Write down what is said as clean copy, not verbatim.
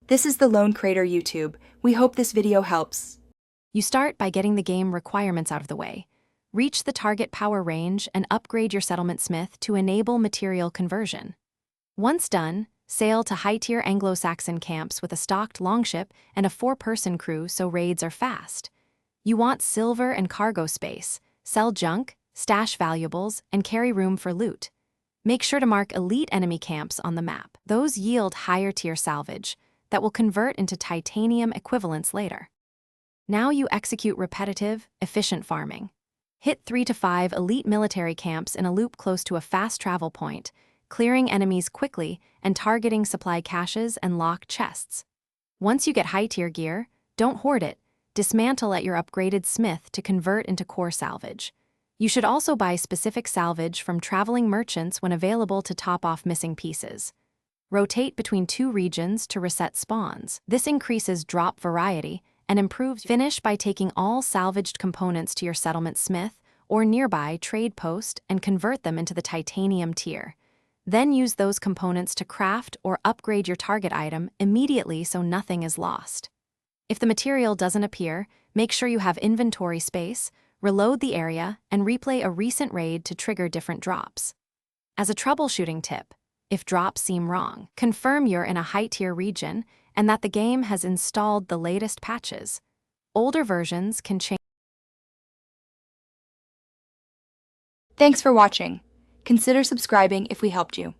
This is the Lone Crater YouTube. We hope this video helps. You start by getting the game requirements out of the way. Reach the target power range and upgrade your settlement smith to enable material conversion. Once done, sail to high-tier Anglo-Saxon camps with a stocked longship and a 4-person crew so raids are fast. You want silver and cargo space, sell junk, stash valuables, and carry room for loot. Make sure to mark elite enemy camps on the map. Those yield higher-tier salvage that will convert into titanium equivalents later. Now you execute repetitive, efficient farming. Hit 3 to 5 elite military camps in a loop close to a fast travel point, clearing enemies quickly and targeting supply caches and locked chests. Once you get high-tier gear, don't hoard it. Dismantle at your upgraded smith to convert into core salvage. You should also buy specific salvage from traveling merchants when available to top off missing pieces. Rotate between 2 regions to reset spawns. This increases drop variety and improves finish by taking all salvaged components to your settlement smith or nearby trade post and convert them into the titanium tier. Then use those components to craft or upgrade your target item immediately so nothing is lost. If the material doesn't appear, make sure you have inventory space, reload the area, and replay a recent raid to trigger different drops. As a troubleshooting tip, if drops seem wrong, confirm you're in a high-tier region and that the game has installed the latest patches. Older versions can change. Thanks for watching. Consider subscribing if we helped you.